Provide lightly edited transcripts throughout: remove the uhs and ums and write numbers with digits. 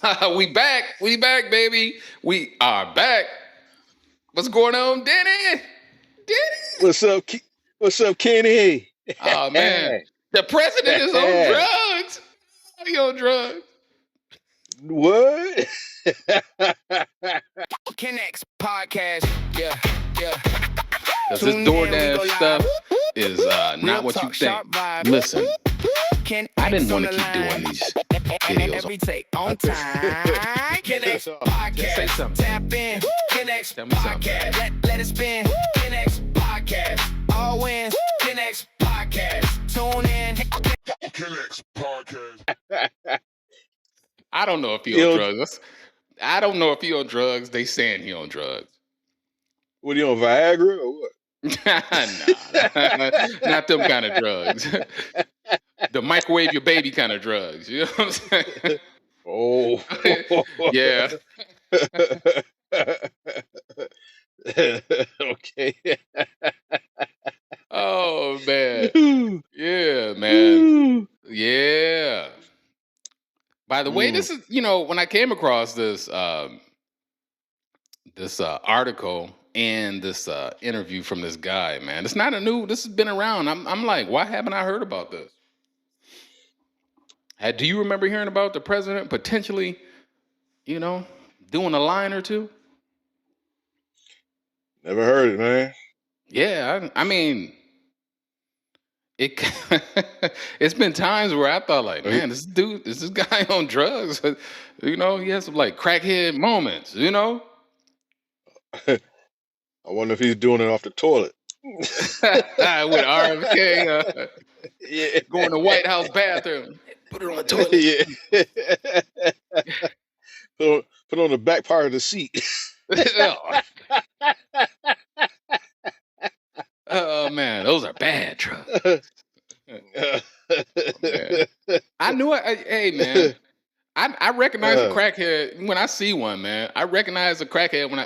We back. We back, baby. We are back. What's going on, Denny? Denny. What's up, What's up, Kenny? Oh man, the president is on drugs. He on drugs. What? Connects podcast. Yeah. Because this DoorDash stuff is not what you think. Listen, I didn't want to keep doing these videos. Every take on time. Connects podcast. Say something. Tap in. Connects Tell me something. podcast. Let it spin. Connects podcast. All wins. Connects podcast. Tune in. Connects podcast. I don't know if he on drugs. I don't know if he on drugs. They saying he on drugs. What, you on Viagra or what? Nah, not them kind of drugs. The microwave your baby kind of drugs. You know what I'm saying? Oh. Yeah. Okay. Oh man. Yeah, man. Yeah. By the way, this is, when I came across this article and this interview from this guy, man, it's not this has been around. I'm like, why haven't I heard about this? Do you remember hearing about the president potentially, doing a line or two? Never heard it, man. Yeah, I mean, it's been times where I thought, like, man, this guy on drugs. He has some like crackhead moments. I wonder if he's doing it off the toilet. With RFK, Yeah. going to the White House bathroom. Put it on the toilet. Yeah. Put on the back part of the seat. Oh man, those are bad drugs. I knew it. Hey man, I recognize a crackhead when I see one. Man, I recognize a crackhead when I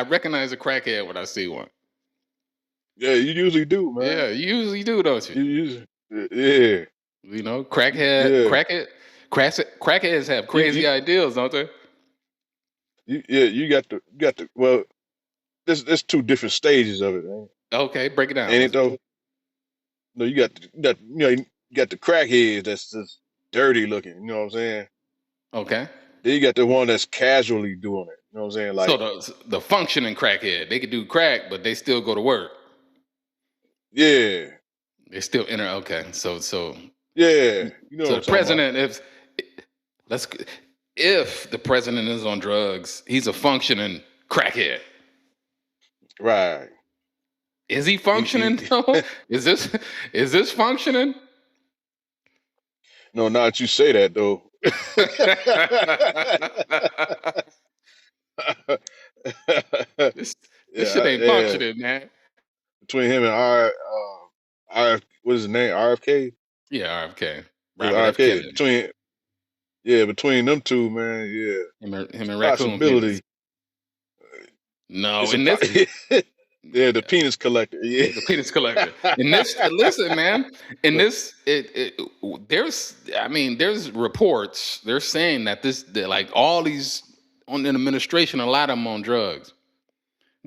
recognize a crackhead when I see one. Yeah, you usually do, man. Yeah, you usually do, don't you? You usually, yeah. Crackheads have crazy ideas, don't they? You got the. Well, there's two different stages of it, man. Okay, break it down. Ain't it though? No, you got the crackheads that's just dirty looking. You know what I'm saying? Okay. Then you got the one that's casually doing it. You know what I'm saying? Like, so the functioning crackhead, they could do crack, but they still go to work. Yeah. They still enter. Okay, so yeah. So the president, if the president is on drugs, he's a functioning crackhead. Right. Is he functioning though? Is this functioning? No, not that you say that though. This shit ain't functioning, man. Between him and what is his name? RFK? Yeah, RFK. RFK. Between them two, man, yeah. Him and Raccoon. Possibility. No, in this yeah, the penis collector. Yeah, the penis collector. In this, listen, man. In this, there's reports. They're saying that like all these on the administration, a lot of them on drugs,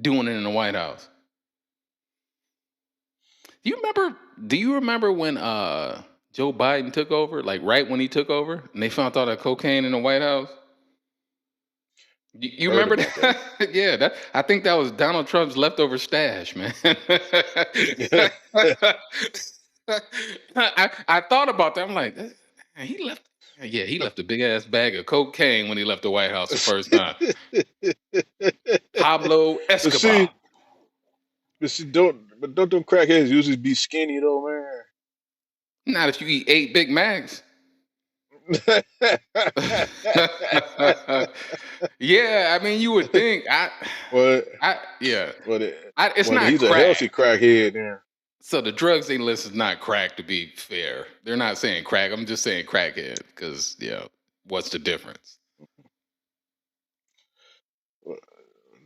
doing it in the White House. Do you remember when Joe Biden took over? Like right when he took over, and they found all that cocaine in the White House. You remember that? Yeah, I think that was Donald Trump's leftover stash, man. I thought about that. I'm like, he left a big ass bag of cocaine when he left the White House the first time. Pablo Escobar. But don't them crackheads usually be skinny though, man? Not if you eat 8 Big Macs. Yeah, I mean, you would think. It's not. He's crack. A healthy crackhead, then. So the drugs they list is not crack. To be fair, they're not saying crack. I'm just saying crackhead because what's the difference?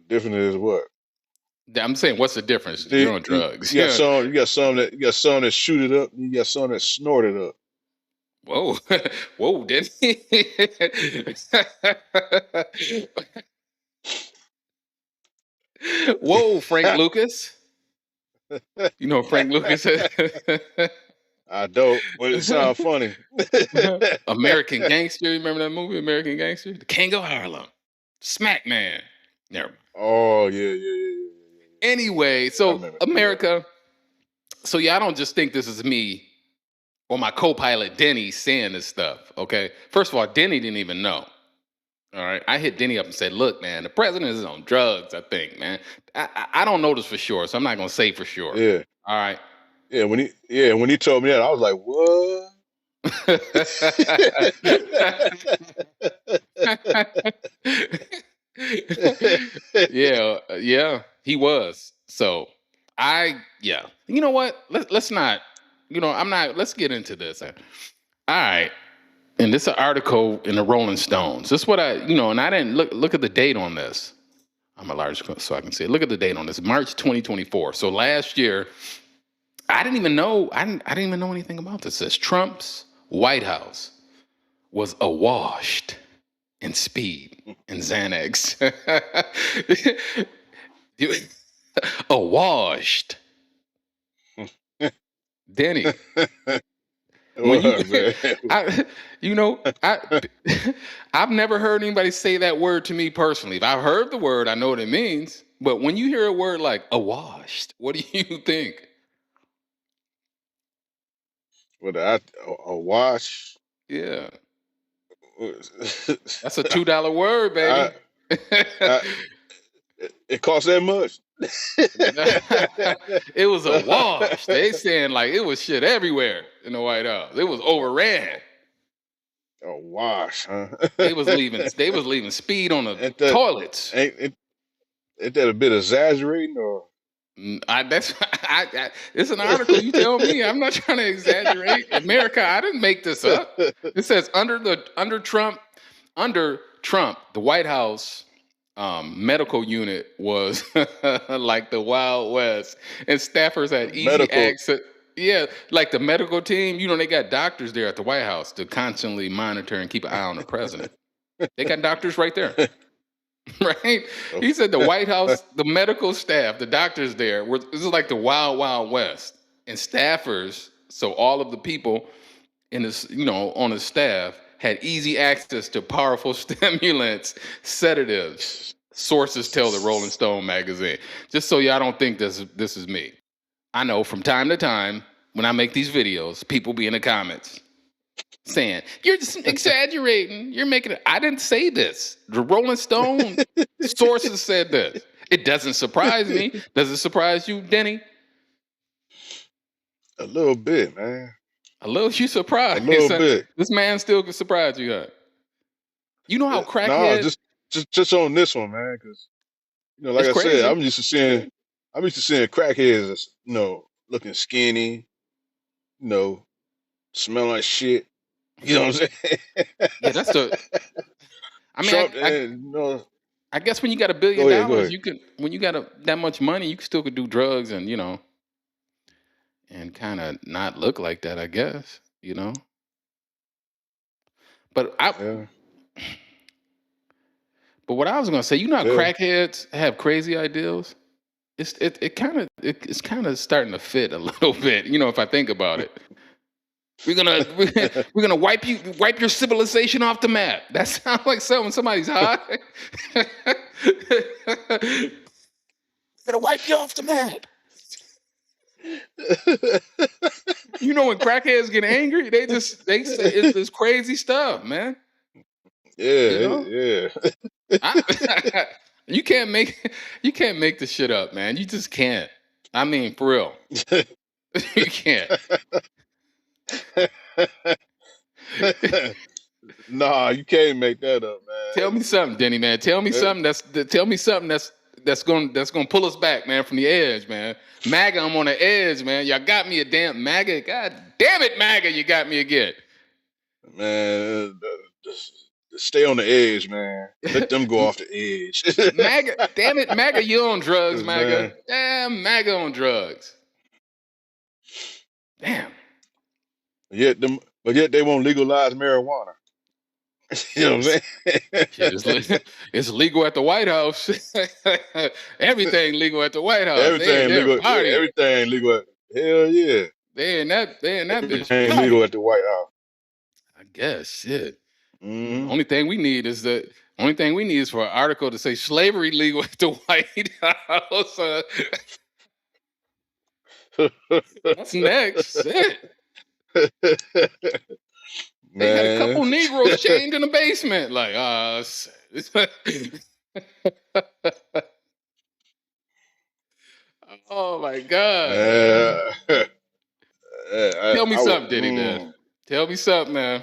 Different is what? I'm saying, what's the difference? You're on drugs. You got some that shoot it up, and you got some that snort it up. Whoa, whoa, didn't he? Whoa, Frank Lucas. You know Frank Lucas? I don't, but it sounds funny. American Gangster. You remember that movie, American Gangster? The King of Harlem. Smack Man. Never mind. Oh yeah. Anyway, I so remember. America. So y'all don't just think this is me or my co-pilot Denny saying this stuff, okay? First of all, Denny didn't even know. All right, I hit Denny up and said, "Look, man, the president is on drugs. I think, man. I don't know this for sure, so I'm not gonna say for sure. Yeah. All right." When he told me that, I was like, what? yeah, he was. So you know what? Let's not, I'm not. Let's get into this. All right. And this is an article in the Rolling Stones. This is what and I didn't look at the date on this. I'm a large, so I can see it. Look at the date on this, March 2024. So last year, I didn't even know anything about this. It says Trump's White House was awash in speed and Xanax. Awash. Denny. When I've never heard anybody say that word to me personally. If I've heard the word, I know what it means. But when you hear a word like awash, what do you think? What a wash? Yeah. That's a $2 word, baby. It costs that much. It was a wash. They saying like it was shit everywhere in the White House. It was overran. A wash, huh? They was leaving speed on the toilets. Ain't that a bit exaggerating or? It's an article. You tell me. I'm not trying to exaggerate. America, I didn't make this up. It says under Trump, the White House medical unit was like the Wild West, and staffers had easy access. Yeah, like the medical team. They got doctors there at the White House to constantly monitor and keep an eye on the president. They got doctors right there. Right? He said the White House, the medical staff, the doctors there, this is like the Wild Wild West. And staffers, so all of the people in this, on his staff had easy access to powerful stimulants, sedatives. Sources tell the Rolling Stone magazine. Just so y'all don't think this is me. I know from time to time when I make these videos, people be in the comments saying, "You're just exaggerating. You're making it." I didn't say this. The Rolling Stone sources said this. It doesn't surprise me. Does it surprise you, Denny? A little bit, man. A little, you surprised. A little bit. This man still can surprise you, huh? You know how crackhead? No, just on this one, man. Because like I said, I'm used to seeing crackheads as looking skinny, smelling like shit. You know what I'm saying? Yeah, that's the. I mean, Trump, I guess when you got $1 billion, you can. When you got that much money, you still could do drugs and and kind of not look like that. I guess But But what I was gonna say, how crackheads have crazy ideals. It's kind of starting to fit a little bit. If I think about it. We're gonna wipe your civilization off the map. That sounds like somebody's high. We're gonna wipe you off the map. When crackheads get angry, they say it's this crazy stuff, man. Yeah. You can't make this shit up, man. You just can't. I mean, for real. You can't. Nah, you can't make that up, man. Tell me something, Denny, man. Tell me something that's gonna pull us back, man, from the edge, man. MAGA, I'm on the edge, man. Y'all got me a damn MAGA. God damn it, MAGA, you got me again. Man, stay on the edge, man. Let them go off the edge. MAGA, damn it, MAGA, you on drugs, MAGA. Damn, MAGA on drugs. Damn. Yeah, them but yet they won't legalize marijuana. You know what I'm Shit, saying? it's legal at the White House. Everything legal at the White House. Everything They're legal. Yeah, partying. everything legal. Hell yeah. They in that bitch Everything legal partying. at the White House. I guess shit. Mm-hmm. Only thing we need is for an article to say slavery legal at the White House. What's next? Shit. They had a Man. couple Negroes chained in the basement. Like, oh my God. Tell me something, Diddy, man. Tell me something, man.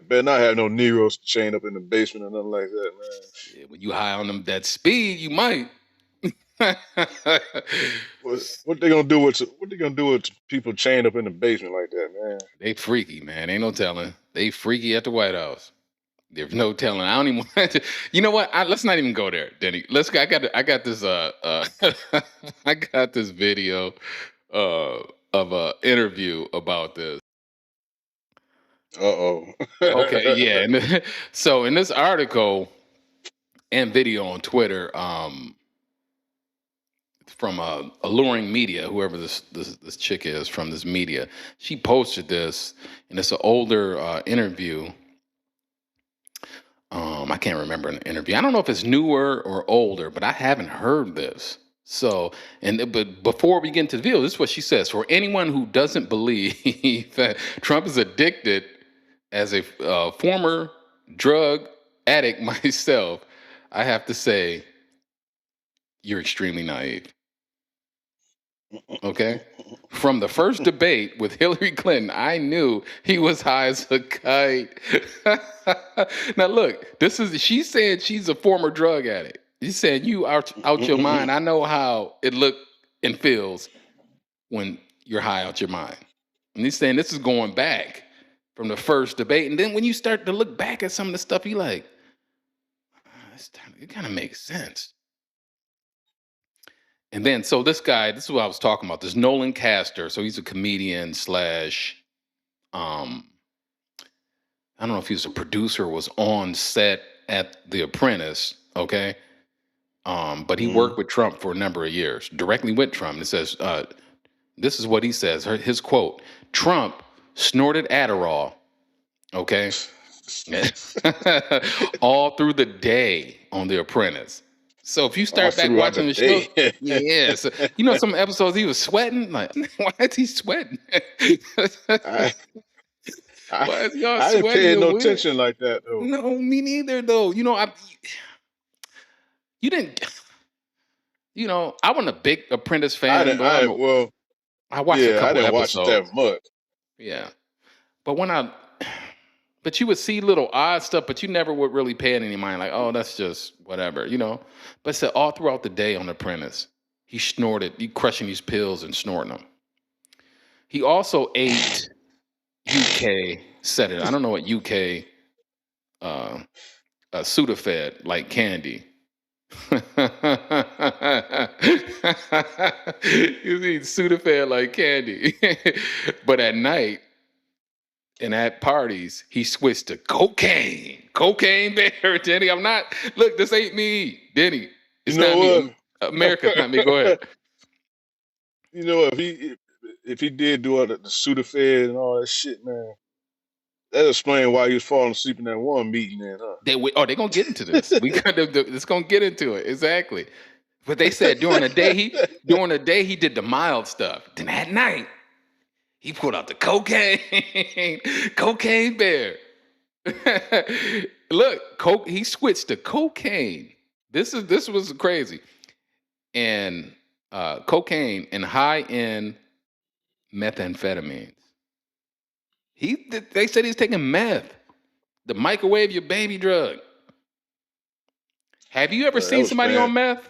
Better not have no Negroes chained up in the basement or nothing like that, man. Shit, when you high on them that speed, you might. What they gonna do with people chained up in the basement like that, man? They freaky, man. Ain't no telling. They freaky at the White House. There's no telling. I don't even want to. You know what? Let's not even go there, Denny. Let's go. I got this. I got this video of a interview about this. Uh-oh. Okay, yeah. And so in this article and video on Twitter, from Alluring Media, whoever this chick is from this media, she posted this, and it's an older interview. I can't remember an interview. I don't know if it's newer or older, but I haven't heard this. So, but before we get into the video, this is what she says. For anyone who doesn't believe that Trump is addicted, as a former drug addict myself, I have to say, you're extremely naive. Okay? From the first debate with Hillary Clinton, I knew he was high as a kite. Now look, she said she's a former drug addict. She said you out your mind. I know how it look and feels when you're high out your mind. And he's saying this is going back from the first debate. And then when you start to look back at some of the stuff, you like, it kind of makes sense. And then, so this guy, this is what I was talking about, this Nolan Castor. So he's a comedian slash, I don't know if he was a producer, was on set at The Apprentice, okay? But he worked with Trump for a number of years, directly with Trump. It says, this is what he says, his quote, Trump snorted Adderall, okay? All through the day on The Apprentice. So if you start back watching the show, yeah, so, you know, some episodes he was sweating. Like, why is he sweating? I I didn't pay no attention like that though. No, me neither though. You know, you didn't. You know, I wasn't a big Apprentice fan. I watched a couple I didn't episodes. watch it that much. Yeah, but you would see little odd stuff, but you never would really pay it any mind. Like, oh, that's just whatever, you know. But it said all throughout the day on Apprentice, he crushing these pills and snorting them. He also ate UK I don't know what UK Sudafed, like candy. You eat Sudafed like candy. But at night and at parties, he switched to cocaine. Cocaine bear, Denny. I'm not. Look, this ain't me, Denny. It's not me. America's not me. Go ahead. You know, if he did do all the Sudafed and all that shit, man, that explains why he was falling asleep in that one meeting, then, huh? They're gonna get into this. It's gonna get into it exactly. But they said during the day he did the mild stuff. Then at night he pulled out the cocaine, cocaine bear. Look, he switched to cocaine. This was crazy, and cocaine and high-end methamphetamines. They said he's taking meth, the microwave your baby drug. Have you ever seen somebody on meth?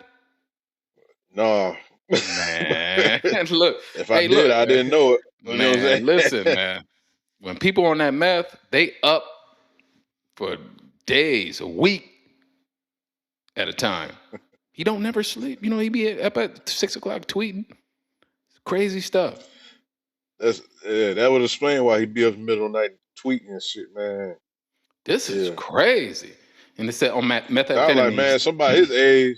No. Man, look. If I did, I didn't know it. You know what I'm saying? Listen, man. When people on that meth, they up for days, a week at a time. He don't never sleep. You know, he be up at 6 o'clock tweeting. Crazy stuff. That would explain why he be up in the middle of the night tweeting and shit, man. This is Yeah. crazy. And it said on I was like, methamphetamines. man, somebody his age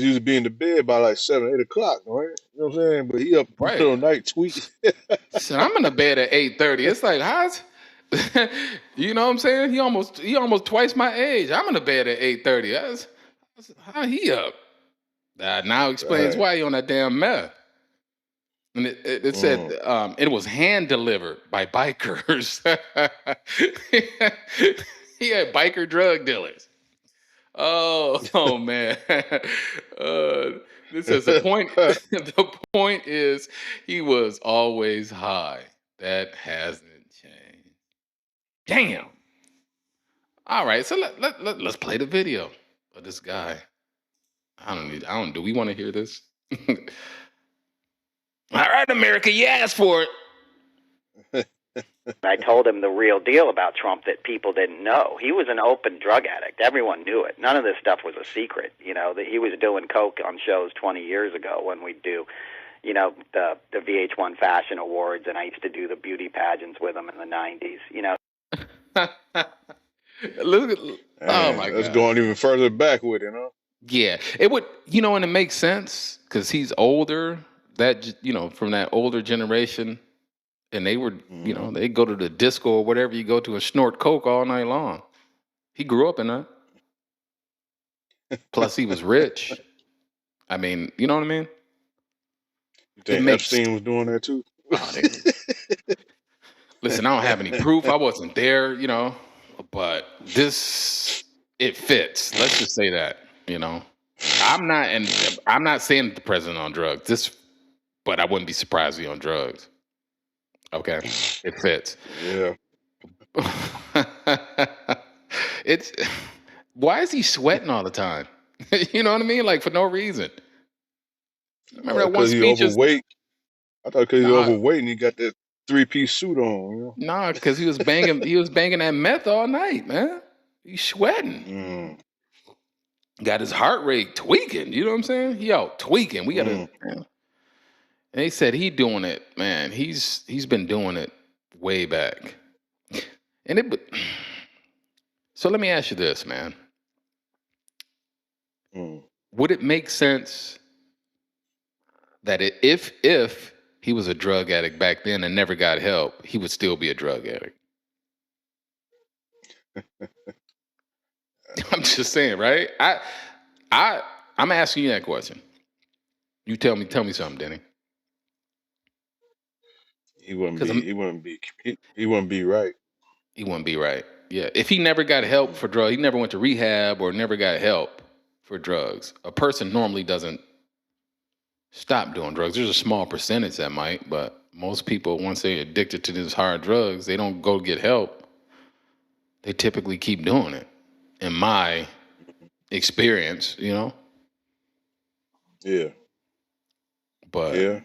used to be in the bed by like 7, 8 o'clock, right? You know what I'm saying? But he up in the Right. middle of the night tweeting. Shit, I'm in the bed at 8:30. It's like, how's you know what I'm saying? He almost twice my age. I'm in the bed at 8:30. How he up? That now explains Right. why he on that damn meth. And it said it was hand delivered by bikers. He had biker drug dealers. Oh man. This is the point. The point is he was always high. That hasn't changed. Damn. All right, so let's play the video of this guy. Do we want to hear this? All right, America, you asked for it. I told him the real deal about Trump that people didn't know. He was an open drug addict. Everyone knew it. None of this stuff was a secret. You know, that he was doing coke on shows 20 years ago when we'd do, you know, the VH1 Fashion Awards, and I used to do the beauty pageants with him in the 90s. You know. Look at, oh my Let's God. go on even further back with it, huh? Yeah, it would, and it makes sense because he's older. That from that older generation, and they were, they go to the disco or whatever you go to and snort coke all night long. He grew up in that. Plus, he was rich. I mean, you know what I mean? You think Epstein was doing that too? Listen, I don't have any proof. I wasn't there, but it fits. Let's just say that, I'm not saying the president on drugs. But I wouldn't be surprised if he on drugs. Okay, it fits. Yeah. Why is he sweating all the time? You know what I mean? Like for no reason. Remember that one speech? Overweight. I thought because he's overweight and he got that 3-piece suit on. Nah, because he was banging. He was banging that meth all night, man. He's sweating. Got his heart rate tweaking. You know what I'm saying? Yo, tweaking. We gotta. And they said he doing it, man. He's been doing it way back. And so let me ask you this, man. Would it make sense that if he was a drug addict back then and never got help, he would still be a drug addict? I'm just saying, right? I'm asking you that question. You tell me something, Denny. He wouldn't be right. He wouldn't be right. Yeah. If he never got help for drugs, he never went to rehab or never got help for drugs. A person normally doesn't stop doing drugs. There's a small percentage that might, but most people, once they're addicted to these hard drugs, they don't go get help. They typically keep doing it. In my experience, Yeah. But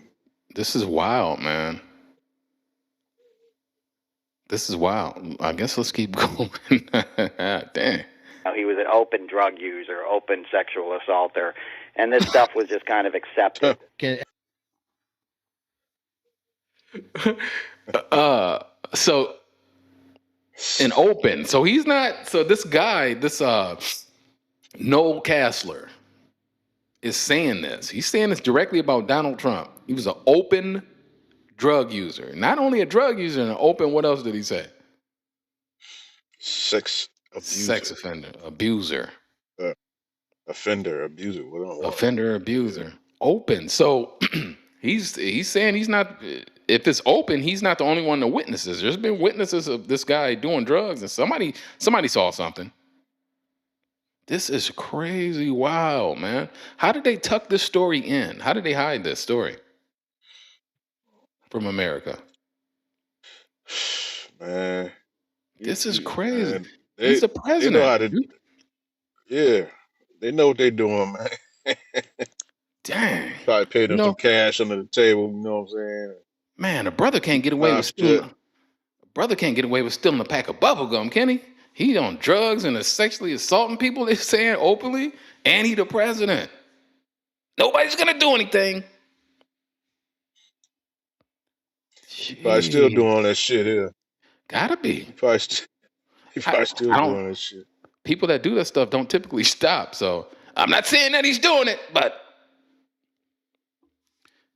this is wild, man. This is wild. I guess let's keep going. Dang. He was an open drug user, open sexual assaulter, and this stuff was just kind of accepted. So an open. So he's not. So this guy, Noel Castler, is saying this. He's saying this directly about Donald Trump. He was an open drug user. Not only a drug user, an open. What else did he say? Sex offender, abuser. Offender, abuser. Offender, abuser. Open. So he's saying he's not. If it's open, he's not the only one to witnesses. There's been witnesses of this guy doing drugs, and somebody saw something. This is crazy. Wow, man. How did they tuck this story in? How did they hide this story from America? Man, this is crazy. Man, He's the president. They know how to, they know what they're doing, man. Dang. Probably paid them some cash under the table. You know what I'm saying? Man, a brother can't get away with stealing. A brother can't get away with stealing a pack of bubble gum, can he? He on drugs and is sexually assaulting people. They're saying openly, and he the president. Nobody's gonna do anything. He probably still Gee, doing that shit here. gotta be. He probably, he I, probably still I don't. doing that shit. People that do that stuff don't typically stop. So I'm not saying that he's doing it, but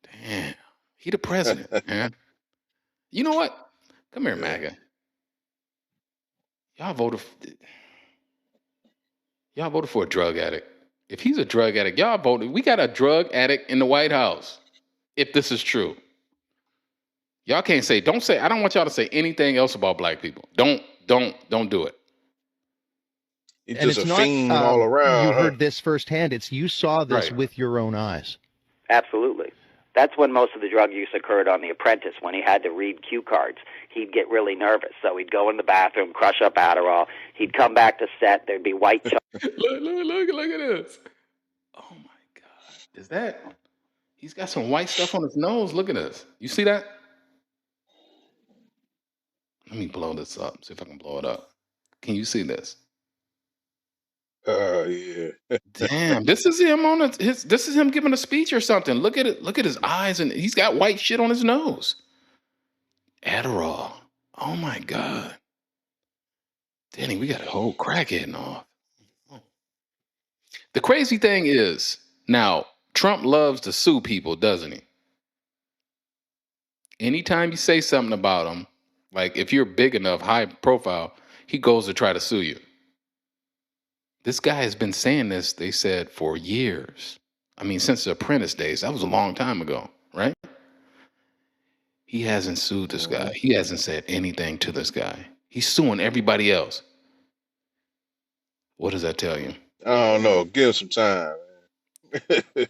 damn, he the president, man. You know what? Come here, Yeah. MAGA. Y'all voted. Y'all voted for a drug addict. If he's a drug addict, y'all voted. We got a drug addict in the White House. If this is true, y'all can't say. Don't say. I don't want y'all to say anything else about black people. Don't do it. He's And just it's a not fiend all you around, huh? heard this firsthand. It's you saw this Right. with your own eyes. Absolutely. That's when most of the drug use occurred on The Apprentice, when he had to read cue cards. He'd get really nervous, so he'd go in the bathroom, crush up Adderall. He'd come back to set. There'd be white look at this. Oh my God. Is that? He's got some white stuff on his nose. Look at this. You see that? Let me blow this up. See if I can blow it up. Can you see this? Yeah. Damn, this is him on his. This is him giving a speech or something. Look at it. Look at his eyes, and he's got white shit on his nose. Adderall. Oh my God. Danny, we got a whole crackhead off. The crazy thing is, now Trump loves to sue people, doesn't he? Anytime you say something about him, like if you're big enough, high profile, he goes to try to sue you. This guy has been saying this, they said, for years. I mean, since the Apprentice days. That was a long time ago, right? He hasn't sued this guy. He hasn't said anything to this guy. He's suing everybody else. What does that tell you? I don't know. Give him some time, man.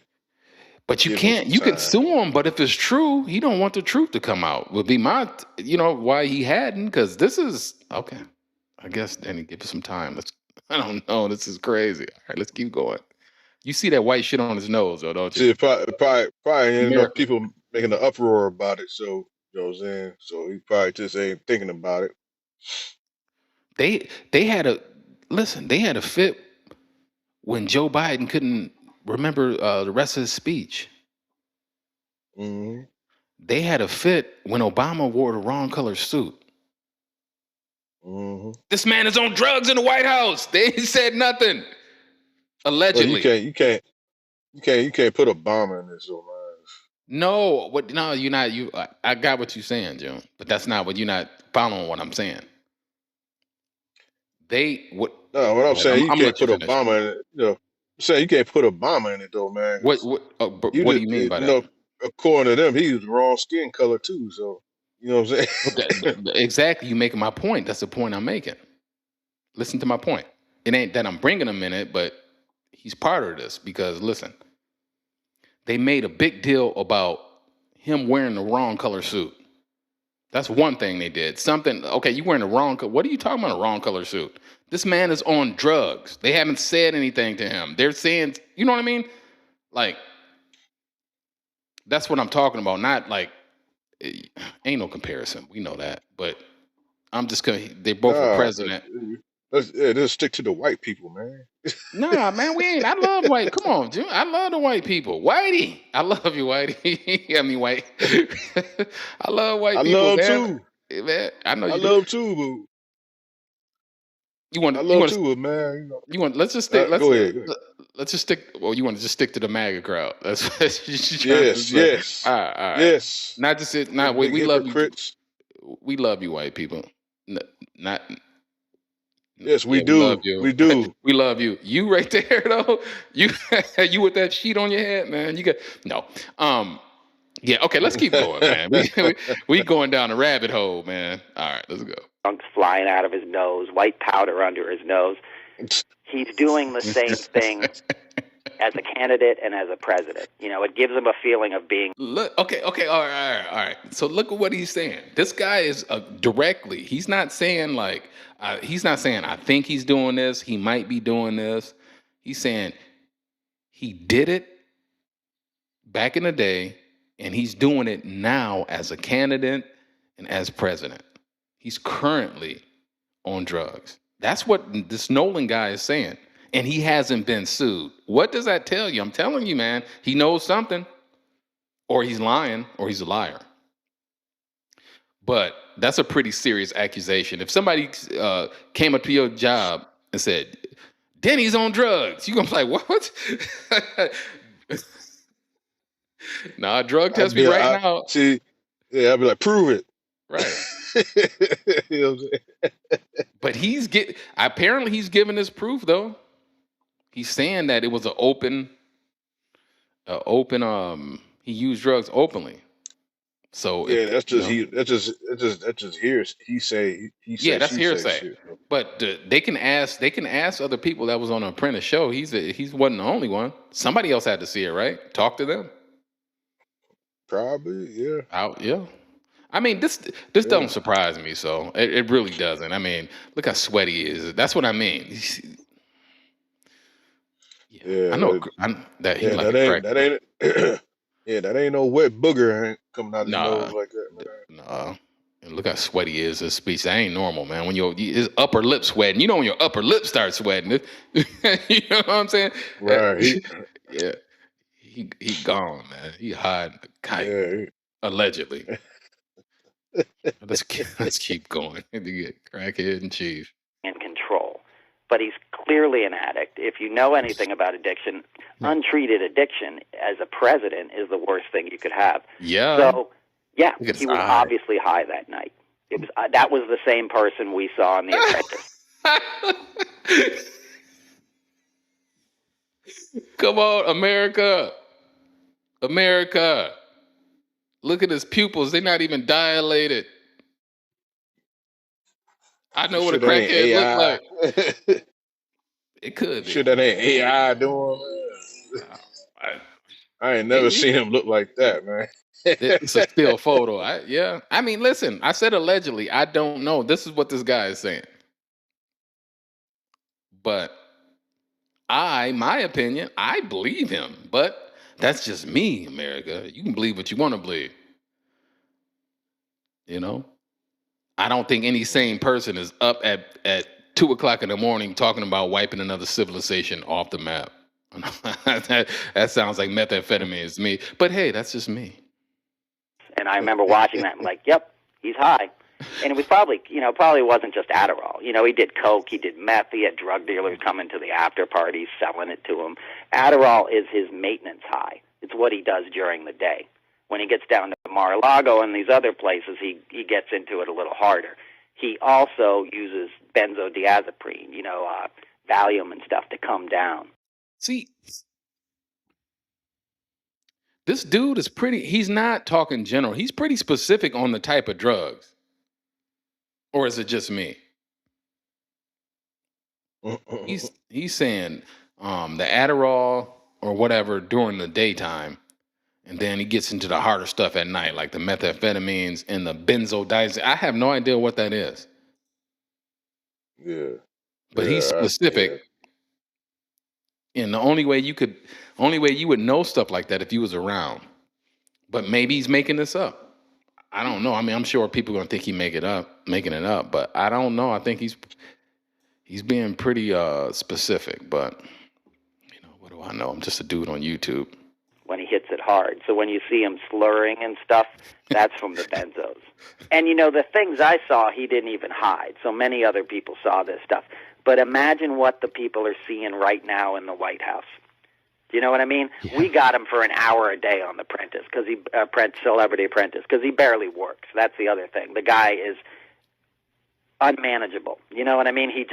But you Give him can't. some You can time. sue him, but if it's true, he don't want the truth to come out. Would be my, why he hadn't. Because this is okay. I guess Danny, give us some time. I don't know. This is crazy. All right, let's keep going. You see that white shit on his nose, though, don't you? See, probably ain't enough America. people making an uproar about it. So you know what I'm saying. So he probably just ain't thinking about it. They had a listen. They had a fit when Joe Biden couldn't remember the rest of his speech. Hmm. They had a fit when Obama wore the wrong color suit. Hmm. This man is on drugs in the White House. They ain't said nothing. Well, Allegedly. you can't put a bomber in this, man. No, what? No, you're not. I got what you're saying, June, but that's not what you're not following. What I'm saying. What? No, what I'm Go ahead. saying, you I'm gonna can't let you put a finish. bomber in it. You know, I'm saying you can't put a bomber in it though, man. What? 'Cause But you what do just, you mean by you that? know, according to them, he was the wrong skin color too. So you know what I'm saying? Exactly. You making my point. That's the point I'm making. Listen to my point. It ain't that I'm bringing him in it, but he's part of this because listen, they made a big deal about him wearing the wrong color suit. That's one thing they did. Something, okay, you wearing the wrong color. What are you talking about, a wrong color suit? This man is on drugs. They haven't said anything to him. They're saying, you know what I mean? Like, that's what I'm talking about. Not like, ain't no comparison. We know that. But I'm just gonna, they both were Nah, president. let's stick to the white people, man. Nah, man, we ain't. I love white. Come on, Jim. I love the white people. Whitey, I love you, Whitey. I mean, white. I love white I people, love man. too. Man, I know I you do. love too, but You want? I You love want? too, but man. You know, You want? Let's just stick. go ahead. Go ahead. Let's just stick. Well, you want to just stick to the MAGA crowd. That's what you're trying to Yes, say. yes, All right. yes. Not just it. Them Not big we love you. hypocrites. We love you, white people. Not. Yes, we Yeah, we love do. you. We do. We love you. You right there though. You you with that sheet on your head, man. You got no. Yeah. Okay. Let's keep going, man. We going down a rabbit hole, man. All right. Let's go. Chunks flying out of his nose, white powder under his nose. He's doing the same thing as a candidate and as a president. You know, it gives him a feeling of being. Look. Okay. All right. So look at what he's saying. This guy is directly. He's not saying like. He's not saying I think he's doing this. He might be doing this. He's saying he did it back in the day, and he's doing it now as a candidate and as president. He's currently on drugs. That's what this Nolan guy is saying. And he hasn't been sued. What does that tell you? I'm telling you, man, he knows something. Or he's lying, or he's a liar. But that's a pretty serious accusation. If somebody came up to your job and said, Denny's on drugs, you're going to be like, what? Nah, drug I'd test me be right I now. see, yeah, I'd be like, prove it. Right. You know what I'm saying? But apparently he's giving this proof though. He's saying that it was he used drugs openly. So Yeah, if that's just that's just hearsay. He yeah, say, that's she say hearsay. shit. Bro. But they can ask other people that was on an apprentice show. He wasn't the only one. Somebody else had to see it, right? Talk to them. Probably, yeah. Yeah. I mean, this don't surprise me. So it really doesn't. I mean, look how sweaty he is. That's what I mean. I know that he like a crack. That ain't yeah, that ain't no wet booger ain't coming out his Nah, nose like that, man. nah. And look how sweaty he is. His speech, that ain't normal, man. When his upper lip sweating, you know when your upper lip starts sweating. You know what I'm saying? Right. Yeah. He gone, man. He hiding the kite. Yeah. Allegedly. Let's keep going. To get crackhead and chief. In control. But he's clearly an addict. If you know anything about addiction, untreated addiction as a president is the worst thing you could have. Yeah. So, yeah, he was obviously high that night. It was that was the same person we saw in The Apprentice. Come on, America. America. Look at his pupils. They're not even dilated. I know what a crackhead look like. It could be. Sure that ain't AI doing, man. I ain't never seen him look like that, man. It's a still photo. I mean, listen, I said allegedly. I don't know. This is what this guy is saying. But my opinion, I believe him. But that's just me, America. You can believe what you want to believe. You know? I don't think any sane person is up at 2:00 in the morning talking about wiping another civilization off the map. that sounds like methamphetamine to me. But hey, that's just me. And I remember watching that and like, yep, he's high. And it was probably wasn't just Adderall. He did coke, he did meth, he had drug dealers coming to the after parties selling it to him. Adderall is his maintenance high. It's what he does during the day. When he gets down to Mar-a-Lago and these other places, he gets into it a little harder. He also uses benzodiazepine, Valium and stuff to come down. See, this dude is he's not talking general. He's pretty specific on the type of drugs. Or is it just me? He's saying the Adderall or whatever during the daytime, and then he gets into the harder stuff at night, like the methamphetamines and the benzodiazepines. I have no idea what that is. Yeah. But he's specific. And the only way you would know stuff like that if you was around. But maybe he's making this up. I don't know. I mean, I'm sure people are gonna think he's making it up, but I don't know. I think he's being pretty specific, but what do I know? I'm just a dude on YouTube. When he hits it hard. So when you see him slurring and stuff, that's from the benzos. And the things I saw, he didn't even hide. So many other people saw this stuff. But imagine what the people are seeing right now in the White House. Do you know what I mean? Yeah. We got him for an hour a day on The Apprentice, Celebrity Apprentice, because he barely works. That's the other thing. The guy is unmanageable. You know what I mean? He's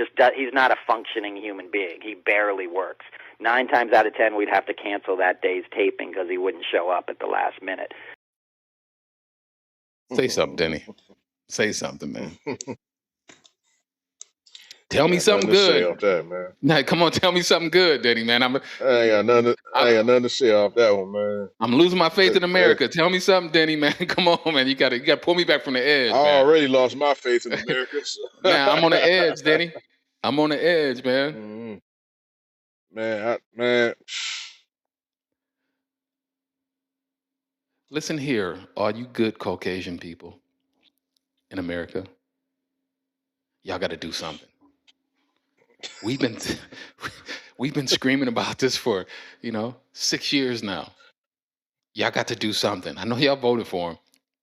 not a functioning human being. He barely works. 9 times out of 10, we'd have to cancel that day's taping because he wouldn't show up at the last minute. Say something, Denny. Say something, man. Tell me something good. Off that, man. Nah, come on, tell me something good, Denny, man. I ain't got nothing to say off that one, man. I'm losing my faith in America. Tell me something, Denny, man. Come on, man. You gotta pull me back from the edge. I already lost my faith in America. So. Man, I'm on the edge, Denny. I'm on the edge, man. Mm-hmm. Man. Listen here, all you good Caucasian people in America. Y'all got to do something. We've been screaming about this for 6 years now. Y'all got to do something. I know y'all voted for him,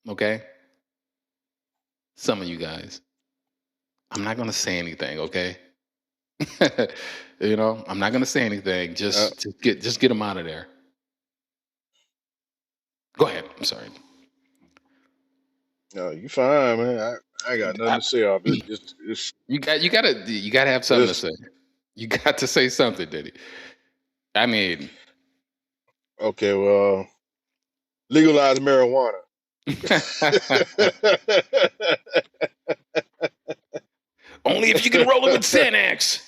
okay? Some of you guys. I'm not gonna say anything, okay? I'm not gonna say anything. Just get them out of there. Go ahead. I'm sorry. No, you fine, man. I ain't got nothing to say off it. Just You gotta have something to say. You got to say something, Diddy. I mean, okay. Well, legalize marijuana. only if you can roll it with Xanax.